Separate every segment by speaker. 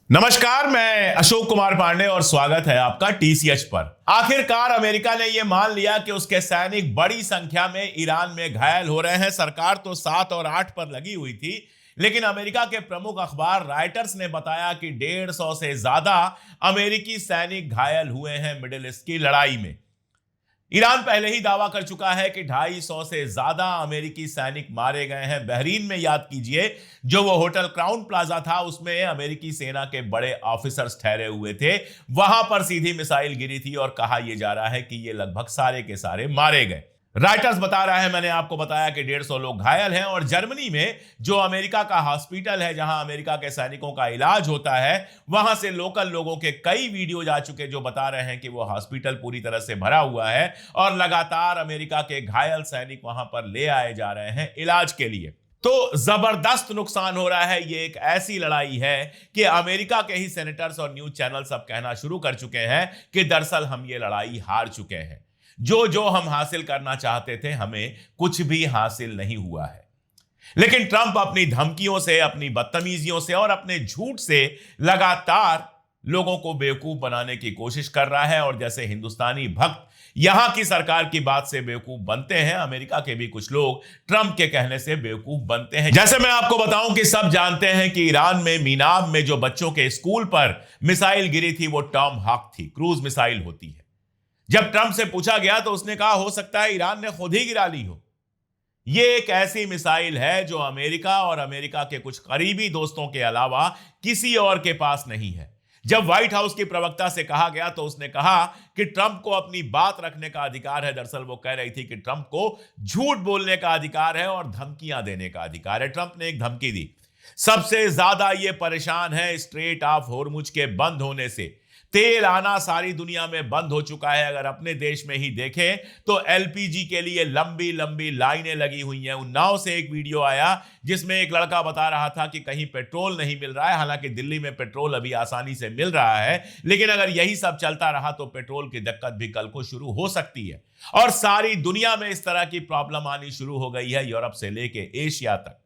Speaker 1: नमस्कार, मैं अशोक कुमार पांडे और स्वागत है आपका टीसीएच पर। आखिरकार अमेरिका ने यह मान लिया कि उसके सैनिक बड़ी संख्या में ईरान में घायल हो रहे हैं। सरकार तो 7 और 8 पर लगी हुई थी, लेकिन अमेरिका के प्रमुख अखबार रॉयटर्स ने बताया कि 150 से ज्यादा अमेरिकी सैनिक घायल हुए हैं मिडिल ईस्ट की लड़ाई में। ईरान पहले ही दावा कर चुका है कि 250 से ज्यादा अमेरिकी सैनिक मारे गए हैं। बहरीन में याद कीजिए, जो वो होटल क्राउन प्लाजा था, उसमें अमेरिकी सेना के बड़े ऑफिसर्स ठहरे हुए थे। वहां पर सीधी मिसाइल गिरी थी और कहा यह जा रहा है कि ये लगभग सारे के सारे मारे गए। राइटर्स बता रहा है, मैंने आपको बताया कि 150 लोग घायल हैं। और जर्मनी में जो अमेरिका का हॉस्पिटल है, जहां अमेरिका के सैनिकों का इलाज होता है, वहां से लोकल लोगों के कई वीडियो जा चुके जो बता रहे हैं कि वो हॉस्पिटल पूरी तरह से भरा हुआ है और लगातार अमेरिका के घायल सैनिक वहां पर ले आए जा रहे हैं इलाज के लिए। तो जबरदस्त नुकसान हो रहा है। ये एक ऐसी लड़ाई है कि अमेरिका के ही सेनेटर्स और न्यूज चैनल सब कहना शुरू कर चुके हैं कि दरअसल हम ये लड़ाई हार चुके हैं। जो जो हम हासिल करना चाहते थे, हमें कुछ भी हासिल नहीं हुआ है। लेकिन ट्रंप अपनी धमकियों से, अपनी बदतमीजियों से और अपने झूठ से लगातार लोगों को बेवकूफ बनाने की कोशिश कर रहा है। और जैसे हिंदुस्तानी भक्त यहां की सरकार की बात से बेवकूफ बनते हैं, अमेरिका के भी कुछ लोग ट्रंप के कहने से बेवकूफ बनते हैं। जैसे मैं आपको बताऊं कि सब जानते हैं कि ईरान में मीनाब में जो बच्चों के स्कूल पर मिसाइल गिरी थी, वो टॉम हॉक थी, क्रूज मिसाइल होती है। जब ट्रंप से पूछा गया तो उसने कहा हो सकता है ईरान ने खुद ही गिरा ली हो। यह एक ऐसी मिसाइल है जो अमेरिका और अमेरिका के कुछ करीबी दोस्तों के अलावा किसी और के पास नहीं है। जब व्हाइट हाउस की प्रवक्ता से कहा गया तो उसने कहा कि ट्रंप को अपनी बात रखने का अधिकार है। दरअसल वो कह रही थी कि ट्रंप को झूठ बोलने का अधिकार है और धमकियां देने का अधिकार है। ट्रंप ने एक धमकी दी, सबसे ज्यादा ये परेशान है स्ट्रेट ऑफ होर्मुज के बंद होने से। तेल आना सारी दुनिया में बंद हो चुका है। अगर अपने देश में ही देखें तो एलपीजी के लिए लंबी लंबी लाइनें लगी हुई हैं। उन्नाव से एक वीडियो आया जिसमें एक लड़का बता रहा था कि कहीं पेट्रोल नहीं मिल रहा है। हालांकि दिल्ली में पेट्रोल अभी आसानी से मिल रहा है, लेकिन अगर यही सब चलता रहा तो पेट्रोल की दिक्कत भी कल को शुरू हो सकती है। और सारी दुनिया में इस तरह की प्रॉब्लम आनी शुरू हो गई है, यूरोप से लेके एशिया तक।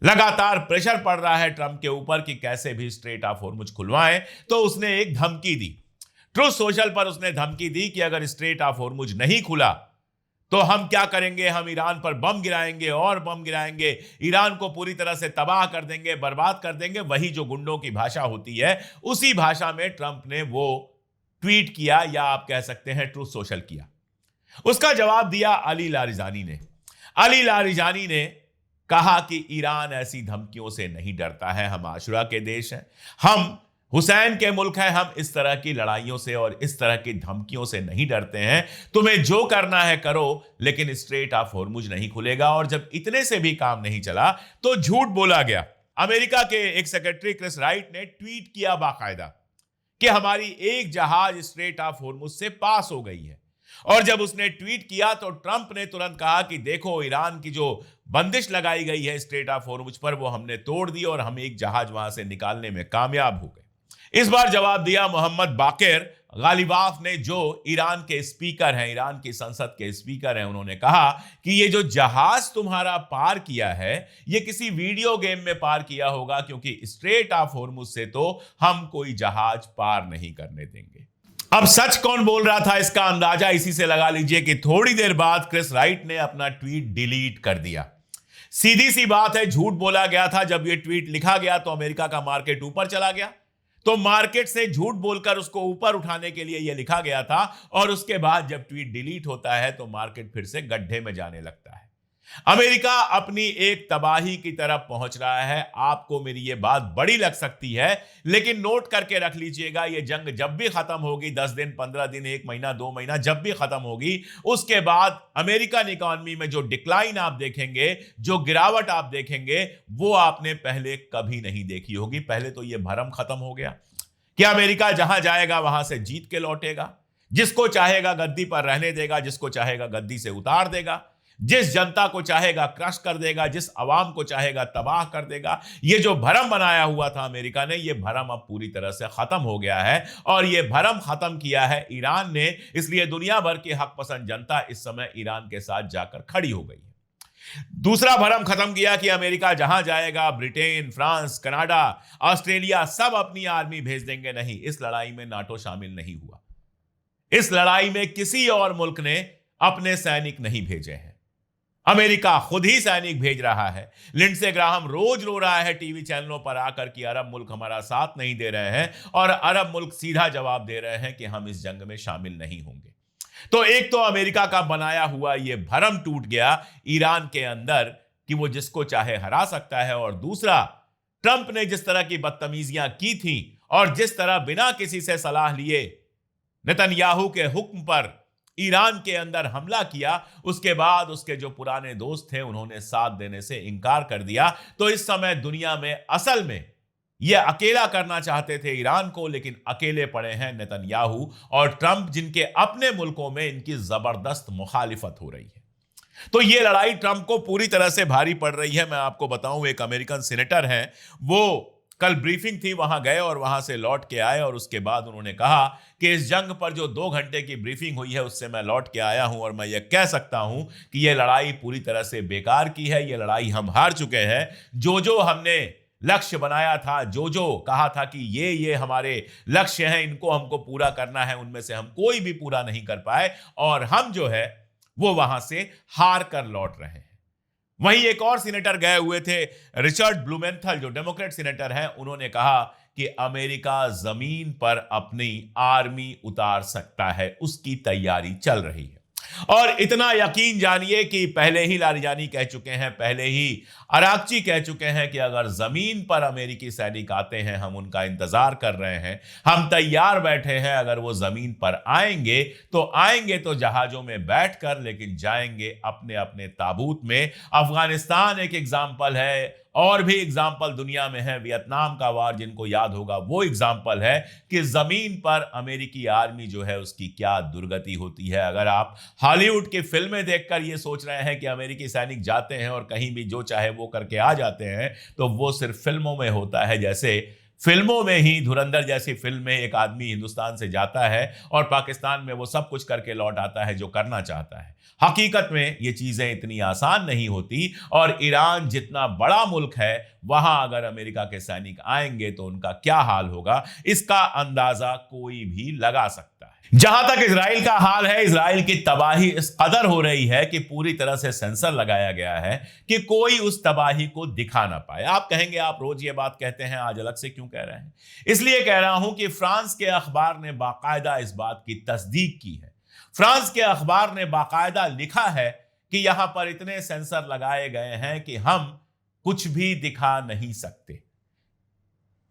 Speaker 1: लगातार प्रेशर पड़ रहा है ट्रंप के ऊपर कि कैसे भी स्ट्रेट ऑफ होर्मुज खुलवाएं। तो उसने एक धमकी दी, ट्रूथ सोशल पर उसने धमकी दी कि अगर स्ट्रेट ऑफ होर्मुज नहीं खुला तो हम क्या करेंगे, हम ईरान पर बम गिराएंगे और बम गिराएंगे, ईरान को पूरी तरह से तबाह कर देंगे, बर्बाद कर देंगे। वही जो गुंडों की भाषा होती है, उसी भाषा में ट्रंप ने वो ट्वीट किया, या आप कह सकते हैं ट्रूथ सोशल किया। उसका जवाब दिया अली लारिजानी ने। अली लारिजानी ने कहा कि ईरान ऐसी धमकियों से नहीं डरता है, हम आशुरा के देश हैं, हम हुसैन के मुल्क हैं, हम इस तरह की लड़ाइयों से और इस तरह की धमकियों से नहीं डरते हैं। तुम्हें जो करना है करो, लेकिन स्ट्रेट ऑफ होर्मुज नहीं खुलेगा। और जब इतने से भी काम नहीं चला तो झूठ बोला गया। अमेरिका के एक सेक्रेटरी क्रिस राइट ने ट्वीट किया बाकायदा कि हमारी एक जहाज स्ट्रेट ऑफ होर्मुज से पास हो गई है। और जब उसने ट्वीट किया तो ट्रंप ने तुरंत कहा कि देखो, ईरान की जो बंदिश लगाई गई है स्ट्रेट ऑफ होर्मुज पर, वो हमने तोड़ दी और हम एक जहाज वहां से निकालने में कामयाब हो गए। इस बार जवाब दिया मोहम्मद बाकिर गालिबाफ ने, जो ईरान के स्पीकर हैं, ईरान की संसद के स्पीकर हैं। उन्होंने कहा कि ये जो जहाज तुम्हारा पार किया है, ये किसी वीडियो गेम में पार किया होगा, क्योंकि स्ट्रेट ऑफ होर्मुज से तो हम कोई जहाज पार नहीं करने देंगे। अब सच कौन बोल रहा था, इसका अंदाजा इसी से लगा लीजिए कि थोड़ी देर बाद क्रिस राइट ने अपना ट्वीट डिलीट कर दिया। सीधी सी बात है, झूठ बोला गया था। जब यह ट्वीट लिखा गया तो अमेरिका का मार्केट ऊपर चला गया, तो मार्केट से झूठ बोलकर उसको ऊपर उठाने के लिए यह लिखा गया था। और उसके बाद जब ट्वीट डिलीट होता है तो मार्केट फिर से गड्ढे में जाने लगता है। अमेरिका अपनी एक तबाही की तरफ पहुंच रहा है। आपको मेरी यह बात बड़ी लग सकती है, लेकिन नोट करके रख लीजिएगा, यह जंग जब भी खत्म होगी, 10 दिन, 15 दिन, 1 महीना, 2 महीना, जब भी खत्म होगी, उसके बाद अमेरिकन इकोनॉमी में जो डिक्लाइन आप देखेंगे, जो गिरावट आप देखेंगे, वो आपने पहले कभी नहीं देखी होगी। पहले तो यह भरम खत्म हो गया कि अमेरिका जहां जाएगा वहां से जीत के लौटेगा। जिसको चाहेगा गद्दी पर रहने देगा, जिसको चाहेगा गद्दी से उतार देगा, जिस जनता को चाहेगा क्रश कर देगा, जिस अवाम को चाहेगा तबाह कर देगा। ये जो भरम बनाया हुआ था अमेरिका ने, ये भरम अब पूरी तरह से खत्म हो गया है। और ये भरम खत्म किया है ईरान ने, इसलिए दुनिया भर की हक पसंद जनता इस समय ईरान के साथ जाकर खड़ी हो गई है। दूसरा भरम खत्म किया कि अमेरिका जहां जाएगा ब्रिटेन, फ्रांस, कनाडा, ऑस्ट्रेलिया सब अपनी आर्मी भेज देंगे। नहीं, इस लड़ाई में नाटो शामिल नहीं हुआ। इस लड़ाई में किसी और मुल्क ने अपने सैनिक नहीं भेजे हैं। अमेरिका खुद ही सैनिक भेज रहा है। लिंडसे ग्राहम रोज रो रहा है टीवी चैनलों पर आकर कि अरब मुल्क हमारा साथ नहीं दे रहे हैं, और अरब मुल्क सीधा जवाब दे रहे हैं कि हम इस जंग में शामिल नहीं होंगे। तो एक तो अमेरिका का बनाया हुआ यह भरम टूट गया ईरान के अंदर कि वो जिसको चाहे हरा सकता है, और दूसरा ट्रंप ने जिस तरह की बदतमीजियां की थी और जिस तरह बिना किसी से सलाह लिए नेतन्याहू के हुक्म पर ईरान के अंदर हमला किया, उसके बाद उसके जो पुराने दोस्त थे उन्होंने साथ देने से इनकार कर दिया। तो इस समय दुनिया में असल में यह अकेला करना चाहते थे ईरान को, लेकिन अकेले पड़े हैं नेतन्याहू और ट्रंप, जिनके अपने मुल्कों में इनकी जबरदस्त मुखालिफत हो रही है। तो यह लड़ाई ट्रंप को पूरी तरह से भारी पड़ रही है। मैं आपको बताऊं, एक अमेरिकन सीनेटर हैं, वो कल ब्रीफिंग थी, वहां गए और वहां से लौट के आए, और उसके बाद उन्होंने कहा कि इस जंग पर जो 2 घंटे की ब्रीफिंग हुई है उससे मैं लौट के आया हूं और मैं ये कह सकता हूं कि यह लड़ाई पूरी तरह से बेकार की है। यह लड़ाई हम हार चुके हैं। जो हमने लक्ष्य बनाया था, जो कहा था कि ये हमारे लक्ष्य हैं, इनको हमको पूरा करना है, उनमें से हम कोई भी पूरा नहीं कर पाए, और हम जो है वो वहां से हार कर लौट रहे हैं। वहीं एक और सीनेटर गए हुए थे, रिचर्ड ब्लूमेंथल, जो डेमोक्रेट सीनेटर हैं, उन्होंने कहा कि अमेरिका जमीन पर अपनी आर्मी उतार सकता है, उसकी तैयारी चल रही है। और इतना यकीन जानिए कि पहले ही लारिजानी कह चुके हैं, पहले ही अरागची कह चुके हैं कि अगर जमीन पर अमेरिकी सैनिक आते हैं, हम उनका इंतजार कर रहे हैं, हम तैयार बैठे हैं। अगर वो जमीन पर आएंगे तो जहाजों में बैठकर, लेकिन जाएंगे अपने अपने ताबूत में। अफगानिस्तान एक एग्जाम्पल है, और भी एग्जाम्पल दुनिया में है। वियतनाम का वार जिनको याद होगा वो एग्जाम्पल है कि जमीन पर अमेरिकी आर्मी जो है उसकी क्या दुर्गति होती है। अगर आप हॉलीवुड की फिल्में देखकर ये सोच रहे हैं कि अमेरिकी सैनिक जाते हैं और कहीं भी जो चाहे वो करके आ जाते हैं, तो वो सिर्फ फिल्मों में होता है। जैसे फिल्मों में ही धुरंधर जैसी फिल्म में एक आदमी हिंदुस्तान से जाता है और पाकिस्तान में वो सब कुछ करके लौट आता है जो करना चाहता है। हकीकत में ये चीजें इतनी आसान नहीं होती, और ईरान जितना बड़ा मुल्क है, वहां अगर अमेरिका के सैनिक आएंगे तो उनका क्या हाल होगा, इसका अंदाजा कोई भी लगा सकता है। जहां तक इजराइल का हाल है, इजराइल की तबाही इस कदर हो रही है कि पूरी तरह से सेंसर लगाया गया है कि कोई उस तबाही को दिखा ना पाए। आप कहेंगे आप रोज ये बात कहते हैं, आज अलग से क्यों कह रहे हैं? इसलिए कह रहा हूं कि फ्रांस के अखबार ने बाकायदा इस बात की तस्दीक की है। फ्रांस के अखबार ने बाकायदा लिखा है कि यहां पर इतने सेंसर लगाए गए हैं कि हम कुछ भी दिखा नहीं सकते।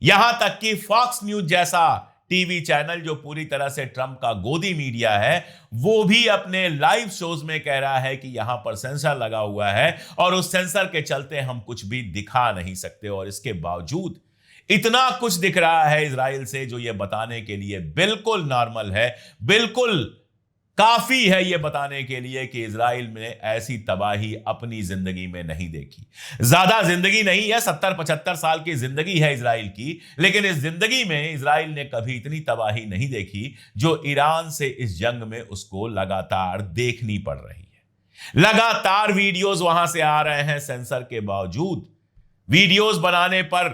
Speaker 1: यहां तक कि फॉक्स न्यूज जैसा टीवी चैनल, जो पूरी तरह से ट्रंप का गोदी मीडिया है, वो भी अपने लाइव शोज में कह रहा है कि यहां पर सेंसर लगा हुआ है और उस सेंसर के चलते हम कुछ भी दिखा नहीं सकते। और इसके बावजूद इतना कुछ दिख रहा है इजराइल से, जो ये बताने के लिए बिल्कुल नॉर्मल है, बिल्कुल काफी है ये बताने के लिए कि इजराइल ने ऐसी तबाही अपनी जिंदगी में नहीं देखी। ज्यादा जिंदगी नहीं है, 70-75 साल की जिंदगी है इजराइल की, लेकिन इस जिंदगी में इजराइल ने कभी इतनी तबाही नहीं देखी जो ईरान से इस जंग में उसको लगातार देखनी पड़ रही है। लगातार वीडियोस वहां से आ रहे हैं सेंसर के बावजूद। वीडियोस बनाने पर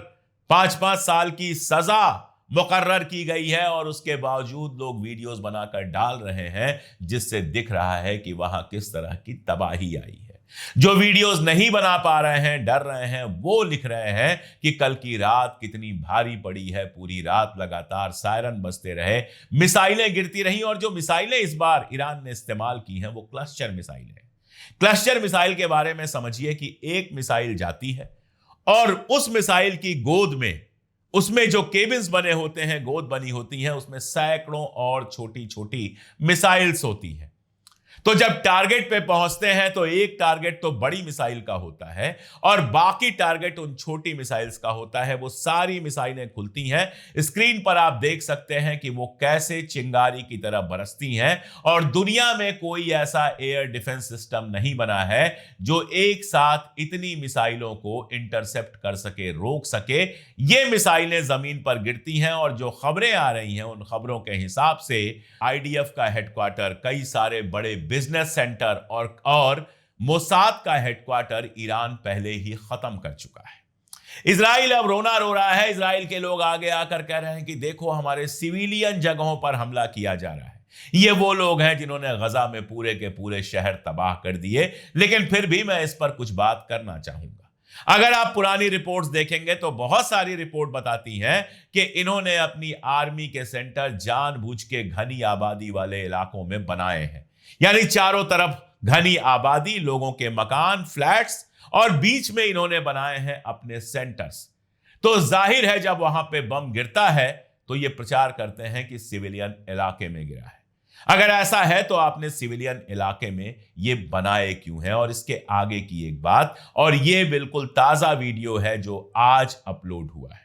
Speaker 1: 5-5 साल की सजा मुकर्रर की गई है, और उसके बावजूद लोग वीडियोस बनाकर डाल रहे हैं, जिससे दिख रहा है कि वहां किस तरह की तबाही आई है। जो वीडियोस नहीं बना पा रहे हैं, डर रहे हैं, वो लिख रहे हैं कि कल की रात कितनी भारी पड़ी है। पूरी रात लगातार सायरन बजते रहे, मिसाइलें गिरती रहीं, और जो मिसाइलें इस बार ईरान ने इस्तेमाल की हैं वो क्लस्टर मिसाइल है। क्लस्टर मिसाइल के बारे में समझिए कि एक मिसाइल जाती है और उस मिसाइल की गोद में, उसमें जो केबिन्स बने होते हैं, गोद बनी होती है, उसमें सैकड़ों और छोटी छोटी मिसाइल्स होती हैं। तो जब टारगेट पे पहुंचते हैं तो एक टारगेट तो बड़ी मिसाइल का होता है और बाकी टारगेट उन छोटी मिसाइल्स का होता है। वो सारी मिसाइलें खुलती हैं। स्क्रीन पर आप देख सकते हैं कि वो कैसे चिंगारी की तरह बरसती हैं, और दुनिया में कोई ऐसा एयर डिफेंस सिस्टम नहीं बना है जो एक साथ इतनी मिसाइलों को इंटरसेप्ट कर सके, रोक सके। ये मिसाइलें जमीन पर गिरती हैं, और जो खबरें आ रही हैं उन खबरों के हिसाब से आईडीएफ का हेडक्वार्टर, कई सारे बड़े बिजनेस सेंटर और मोसाद का हेडक्वार्टर ईरान पहले ही खत्म कर चुका है। इजराइल अब रोना रो रहा है। इजराइल के लोग आगे आकर कह रहे हैं कि देखो हमारे सिविलियन जगहों पर हमला किया जा रहा है। ये वो लोग हैं जिन्होंने गजा में पूरे के पूरे शहर तबाह कर दिए। लेकिन फिर भी मैं इस पर कुछ बात करना चाहूंगा। अगर आप पुरानी रिपोर्ट्स देखेंगे तो बहुत सारी रिपोर्ट बताती हैं कि इन्होंने अपनी आर्मी के सेंटर जानबूझ के घनी आबादी वाले इलाकों में बनाए हैं। यानी चारों तरफ घनी आबादी, लोगों के मकान, फ्लैट्स, और बीच में इन्होंने बनाए हैं अपने सेंटर्स। तो जाहिर है जब वहां पे बम गिरता है तो ये प्रचार करते हैं कि सिविलियन इलाके में गिरा है। अगर ऐसा है तो आपने सिविलियन इलाके में ये बनाए क्यों है? और इसके आगे की एक बात, और ये बिल्कुल ताजा वीडियो है जो आज अपलोड हुआ है।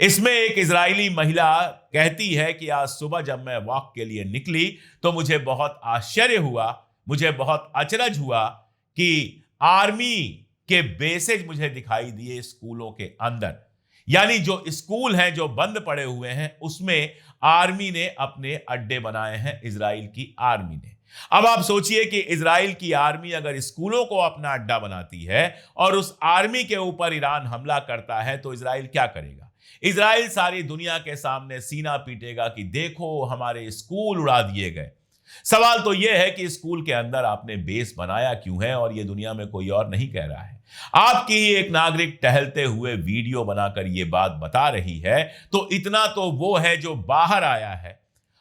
Speaker 1: इसमें एक इजरायली महिला कहती है कि आज सुबह जब मैं वॉक के लिए निकली तो मुझे बहुत आश्चर्य हुआ, मुझे बहुत अचरज हुआ कि आर्मी के बेसेज मुझे दिखाई दिए स्कूलों के अंदर। यानी जो स्कूल हैं जो बंद पड़े हुए हैं उसमें आर्मी ने अपने अड्डे बनाए हैं, इजराइल की आर्मी ने। अब आप सोचिए कि इजराइल की आर्मी अगर स्कूलों को अपना अड्डा बनाती है और उस आर्मी के ऊपर ईरान हमला करता है तो इजराइल क्या करेगा? इजराइल सारी दुनिया के सामने सीना पीटेगा कि देखो हमारे स्कूल उड़ा दिए गए। सवाल तो यह है कि स्कूल के अंदर आपने बेस बनाया क्यों है? और यह दुनिया में कोई और नहीं कह रहा है, आपकी ही एक नागरिक टहलते हुए वीडियो बनाकर यह बात बता रही है। तो इतना तो वो है जो बाहर आया है,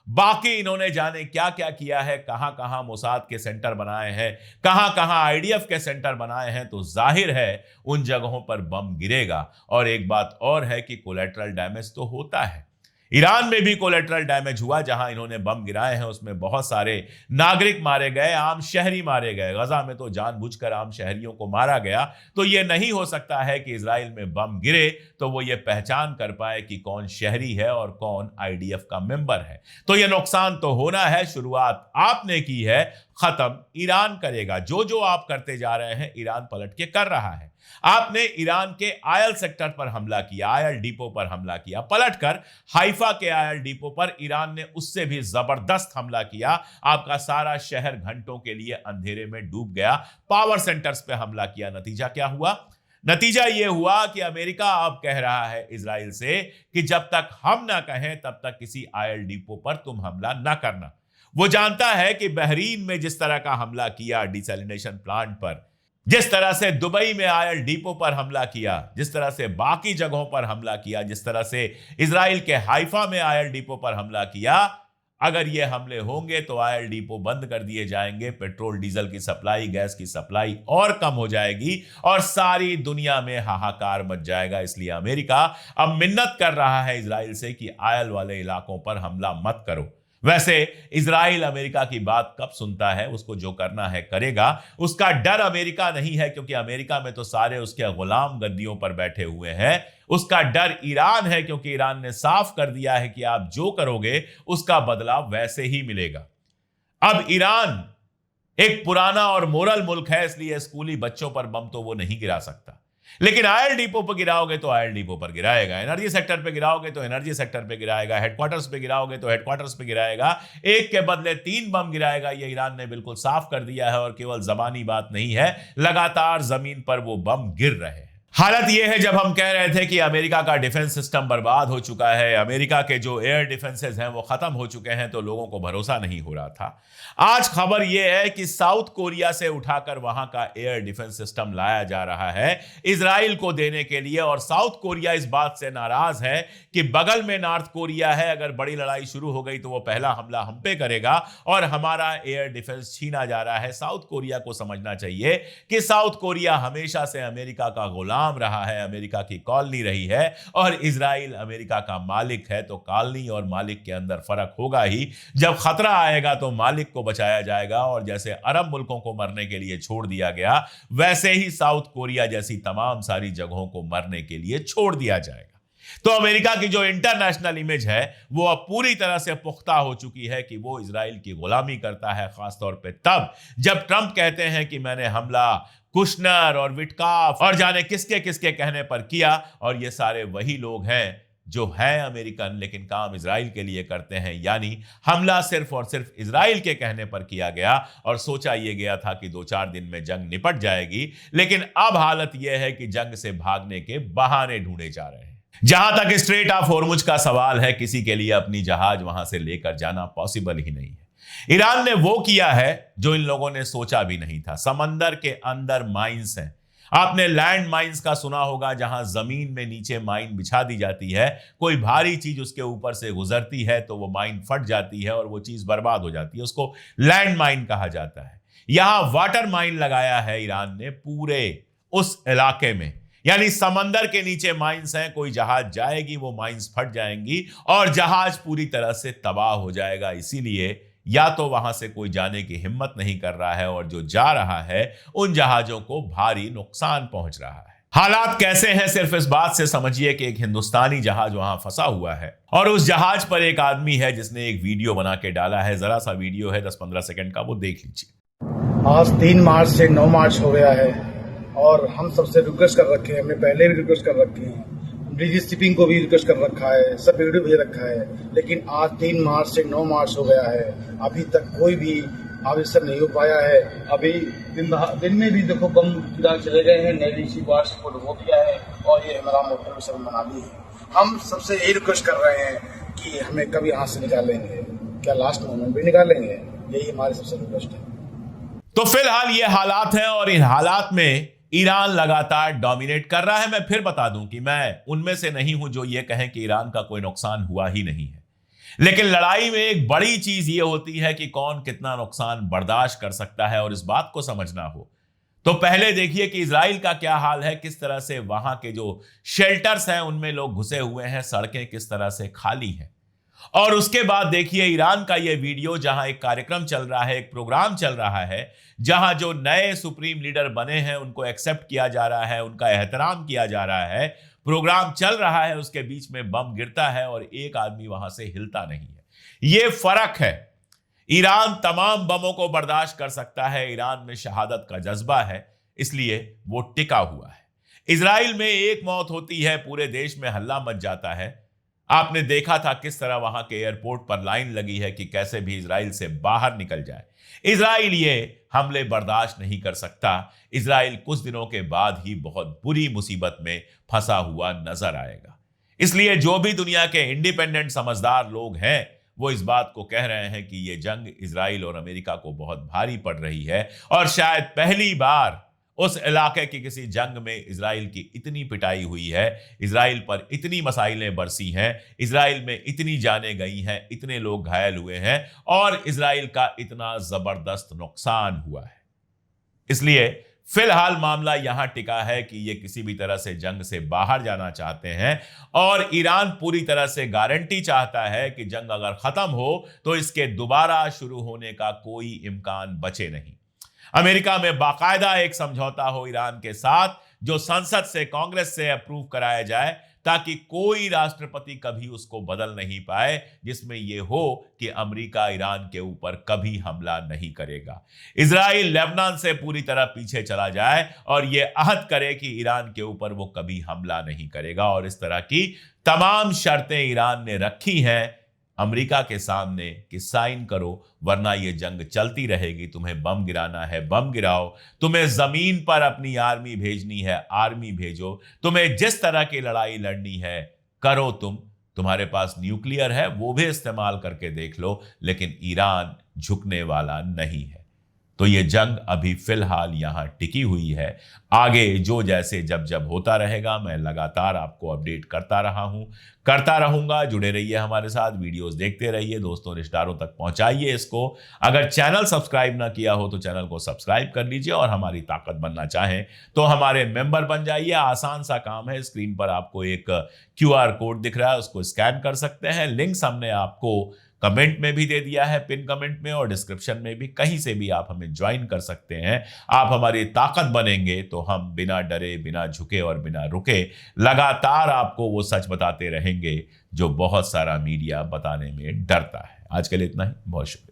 Speaker 1: बाकी इन्होंने जाने क्या क्या किया है, कहां कहां मोसाद के सेंटर बनाए हैं, कहां कहां आईडीएफ के सेंटर बनाए हैं। तो जाहिर है उन जगहों पर बम गिरेगा। और एक बात और है कि कोलैटरल डैमेज तो होता है। ईरान में भी कोलैटरल डैमेज हुआ, जहां इन्होंने बम गिराए हैं उसमें बहुत सारे नागरिक मारे गए, आम शहरी मारे गए। गजा में तो जानबूझकर आम शहरियों को मारा गया। तो यह नहीं हो सकता है कि इजराइल में बम गिरे तो वो ये पहचान कर पाए कि कौन शहरी है और कौन आईडीएफ का मेंबर है। तो यह नुकसान तो होना है। शुरुआत आपने की है, खत्म ईरान करेगा। जो जो आप करते जा रहे हैं ईरान पलट के कर रहा है। आपने ईरान के आयल सेक्टर पर हमला किया, आयल डिपो पर हमला किया, पलटकर हाइफा के आयल डिपो पर ईरान ने उससे भी जबरदस्त हमला किया। आपका सारा शहर घंटों के लिए अंधेरे में डूब गया। पावर सेंटर्स पे हमला किया। नतीजा क्या हुआ? नतीजा यह हुआ कि अमेरिका अब कह रहा है इजराइल से कि जब तक हम ना कहें तब तक किसी आयल डिपो पर तुम हमला ना करना। वो जानता है कि बहरीन में जिस तरह का हमला किया डिसैलिनेशन प्लांट पर, जिस तरह से दुबई में आयल डिपो पर हमला किया, जिस तरह से बाकी जगहों पर हमला किया, जिस तरह से इजराइल के हाइफा में आयल डिपो पर हमला किया, अगर ये हमले होंगे तो आयल डिपो बंद कर दिए जाएंगे, पेट्रोल डीजल की सप्लाई, गैस की सप्लाई और कम हो जाएगी और सारी दुनिया में हाहाकार मच जाएगा। इसलिए अमेरिका अब मिन्नत कर रहा है इजराइल से कि आयल वाले इलाकों पर हमला मत करो। वैसे इजराइल अमेरिका की बात कब सुनता है? उसको जो करना है करेगा। उसका डर अमेरिका नहीं है, क्योंकि अमेरिका में तो सारे उसके गुलाम गद्दियों पर बैठे हुए हैं। उसका डर ईरान है, क्योंकि ईरान ने साफ कर दिया है कि आप जो करोगे उसका बदला वैसे ही मिलेगा। अब ईरान एक पुराना और मोरल मुल्क है, इसलिए स्कूली बच्चों पर बम तो वो नहीं गिरा सकता। लेकिन आयल डिपो पर गिराओगे तो आयल डिपो पर गिराएगा, एनर्जी सेक्टर पे गिराओगे तो एनर्जी सेक्टर पे गिराएगा, हेडक्वार्टर्स पे गिराओगे तो हेडक्वार्टर्स पे गिराएगा। एक के बदले 3 बम गिराएगा। ये ईरान ने बिल्कुल साफ कर दिया है और केवल जबानी बात नहीं है, लगातार जमीन पर वो बम गिर रहे हैं। हालत यह है, जब हम कह रहे थे कि अमेरिका का डिफेंस सिस्टम बर्बाद हो चुका है, अमेरिका के जो एयर डिफेंसेस हैं वो खत्म हो चुके हैं, तो लोगों को भरोसा नहीं हो रहा था। आज खबर यह है कि साउथ कोरिया से उठाकर वहां का एयर डिफेंस सिस्टम लाया जा रहा है इजराइल को देने के लिए। और साउथ कोरिया इस बात से नाराज है कि बगल में नॉर्थ कोरिया है, अगर बड़ी लड़ाई शुरू हो गई तो वो पहला हमला हम पे करेगा और हमारा एयर डिफेंस छीना जा रहा है। साउथ कोरिया को समझना चाहिए कि साउथ कोरिया हमेशा से अमेरिका का गुलाम रहा है, अमेरिका की कॉलोनी रही है, और इजराइल अमेरिका का मालिक है। तो कॉलोनी और मालिक के अंदर फर्क होगा ही। जब खतरा आएगा तो मालिक को बचाया जाएगा, और जैसे अरब मुल्कों को मरने के लिए छोड़ दिया गया, वैसे ही साउथ कोरिया जैसी तमाम सारी जगहों को मरने के लिए छोड़ दिया जाएगा। तो अमेरिका की जो इंटरनेशनल इमेज है वो अब पूरी तरह से पुख्ता हो चुकी है कि वो इजराइल की गुलामी करता है, खासतौर पे तब जब ट्रंप कहते हैं कि मैंने हमला कुशनर और विटकाफ और जाने किसके किसके कहने पर किया। और ये सारे वही लोग हैं जो है अमेरिकन लेकिन काम इजराइल के लिए करते हैं, यानी हमला सिर्फ और सिर्फ इजराइल के कहने पर किया गया और सोचा यह गया था कि 2-4 दिन में जंग निपट जाएगी, लेकिन अब हालत यह है कि जंग से भागने के बहाने ढूंढे जा रहे हैं। जहां तक स्ट्रेट ऑफ होर्मुज का सवाल है, किसी के लिए अपनी जहाज वहां से लेकर जाना पॉसिबल ही नहीं है। ईरान ने वो किया है जो इन लोगों ने सोचा भी नहीं था। समंदर के अंदर माइंस हैं। आपने लैंड माइंस का सुना होगा, जहां जमीन में नीचे माइन बिछा दी जाती है, कोई भारी चीज उसके ऊपर से गुजरती है तो वो माइन फट जाती है और वो चीज बर्बाद हो जाती है, उसको लैंड माइन कहा जाता है। यहां वाटर माइन लगाया है ईरान ने पूरे उस इलाके में, यानी समंदर के नीचे माइंस हैं, कोई जहाज जाएगी वो माइंस फट जाएंगी और जहाज पूरी तरह से तबाह हो जाएगा। इसीलिए या तो वहां से कोई जाने की हिम्मत नहीं कर रहा है और जो जा रहा है उन जहाजों को भारी नुकसान पहुंच रहा है। हालात कैसे हैं सिर्फ इस बात से समझिए कि एक हिंदुस्तानी जहाज वहां फंसा हुआ है और उस जहाज पर एक आदमी है जिसने एक वीडियो बना के डाला है। जरा सा वीडियो है 10-15 सेकंड का, वो देख लीजिए।
Speaker 2: आज 3 मार्च से 9 मार्च हो गया है और हम सबसे रिक्वेस्ट कर रखे हैं, हमने पहले भी रिक्वेस्ट कर रखी है, ब्रिटिश शिपिंग को भी रिक्वेस्ट कर रखा है, सब वीडियो भेज रखा है, लेकिन आज 3 मार्च से 9 मार्च हो गया है, अभी तक कोई भी आविष्कार नहीं हो पाया है। अभी दिन में भी देखो बम गिरा चले गए हैं, नई शिपाश को डुबो दिया है और ये हमारा मोटर में सब बना दी है। हम सबसे यही रिक्वेस्ट कर रहे हैं कि हमें कभी यहाँ से निकालेंगे, क्या लास्ट मोमेंट भी निकालेंगे, यही हमारी सबसे रिक्वेस्ट है।
Speaker 1: तो फिलहाल ये हालात हैं और इन हालात में ईरान लगातार डोमिनेट कर रहा है। मैं फिर बता दूं कि मैं उनमें से नहीं हूं जो ये कहें कि ईरान का कोई नुकसान हुआ ही नहीं है, लेकिन लड़ाई में एक बड़ी चीज ये होती है कि कौन कितना नुकसान बर्दाश्त कर सकता है, और इस बात को समझना हो तो पहले देखिए कि इजराइल का क्या हाल है, किस तरह से वहां के जो शेल्टर्स हैं उनमें लोग घुसे हुए हैं, सड़कें किस तरह से खाली हैं, और उसके बाद देखिए ईरान का यह वीडियो जहां एक कार्यक्रम चल रहा है, एक प्रोग्राम चल रहा है, जहां जो नए सुप्रीम लीडर बने हैं उनको एक्सेप्ट किया जा रहा है, उनका एहतराम किया जा रहा है, प्रोग्राम चल रहा है, उसके बीच में बम गिरता है और एक आदमी वहां से हिलता नहीं है। यह फर्क है। ईरान तमाम बमों को बर्दाश्त कर सकता है, ईरान में शहादत का जज्बा है, इसलिए वो टिका हुआ है। इजराइल में एक मौत होती है, पूरे देश में हल्ला मच जाता है। आपने देखा था किस तरह वहां के एयरपोर्ट पर लाइन लगी है कि कैसे भी इजराइल से बाहर निकल जाए। इजराइल ये हमले बर्दाश्त नहीं कर सकता। इजराइल कुछ दिनों के बाद ही बहुत बुरी मुसीबत में फंसा हुआ नजर आएगा। इसलिए जो भी दुनिया के इंडिपेंडेंट समझदार लोग हैं वो इस बात को कह रहे हैं कि ये जंग इजराइल और अमेरिका को बहुत भारी पड़ रही है और शायद पहली बार उस इलाके की किसी जंग में इजराइल की इतनी पिटाई हुई है, इजराइल पर इतनी मसाइलें बरसी हैं, इजराइल में इतनी जानें गई हैं, इतने लोग घायल हुए हैं और इजराइल का इतना जबरदस्त नुकसान हुआ है। इसलिए फिलहाल मामला यहां टिका है कि ये किसी भी तरह से जंग से बाहर जाना चाहते हैं और ईरान पूरी तरह से गारंटी चाहता है कि जंग अगर खत्म हो तो इसके दोबारा शुरू होने का कोई इम्कान बचे नहीं। अमेरिका में बाकायदा एक समझौता हो ईरान के साथ, जो संसद से, कांग्रेस से अप्रूव कराया जाए, ताकि कोई राष्ट्रपति कभी उसको बदल नहीं पाए, जिसमें यह हो कि अमेरिका ईरान के ऊपर कभी हमला नहीं करेगा। इजराइल लेबनान से पूरी तरह पीछे चला जाए और यह अहद करे कि ईरान के ऊपर वो कभी हमला नहीं करेगा, और इस तरह की तमाम शर्तें ईरान ने रखी हैं अमेरिका के सामने कि साइन करो वरना ये जंग चलती रहेगी। तुम्हें बम गिराना है बम गिराओ, तुम्हें जमीन पर अपनी आर्मी भेजनी है आर्मी भेजो, तुम्हें जिस तरह की लड़ाई लड़नी है करो, तुम्हारे पास न्यूक्लियर है वो भी इस्तेमाल करके देख लो, लेकिन ईरान झुकने वाला नहीं है। तो ये जंग अभी फिलहाल यहां टिकी हुई है। आगे जो जैसे जब होता रहेगा मैं लगातार आपको अपडेट करता रहूंगा। जुड़े रहिए हमारे साथ, वीडियोस देखते रहिए, दोस्तों रिश्तेदारों तक पहुंचाइए इसको। अगर चैनल सब्सक्राइब ना किया हो तो चैनल को सब्सक्राइब कर लीजिए और हमारी ताकत बनना चाहें तो हमारे मेंबर बन जाइए। आसान सा काम है, स्क्रीन पर आपको एक QR कोड दिख रहा है, उसको स्कैन कर सकते हैं। लिंक्स हमने आपको कमेंट में भी दे दिया है, पिन कमेंट में और डिस्क्रिप्शन में भी, कहीं से भी आप हमें ज्वाइन कर सकते हैं। आप हमारी ताकत बनेंगे तो हम बिना डरे, बिना झुके और बिना रुके लगातार आपको वो सच बताते रहेंगे जो बहुत सारा मीडिया बताने में डरता है। आज के लिए इतना ही, बहुत शुक्रिया।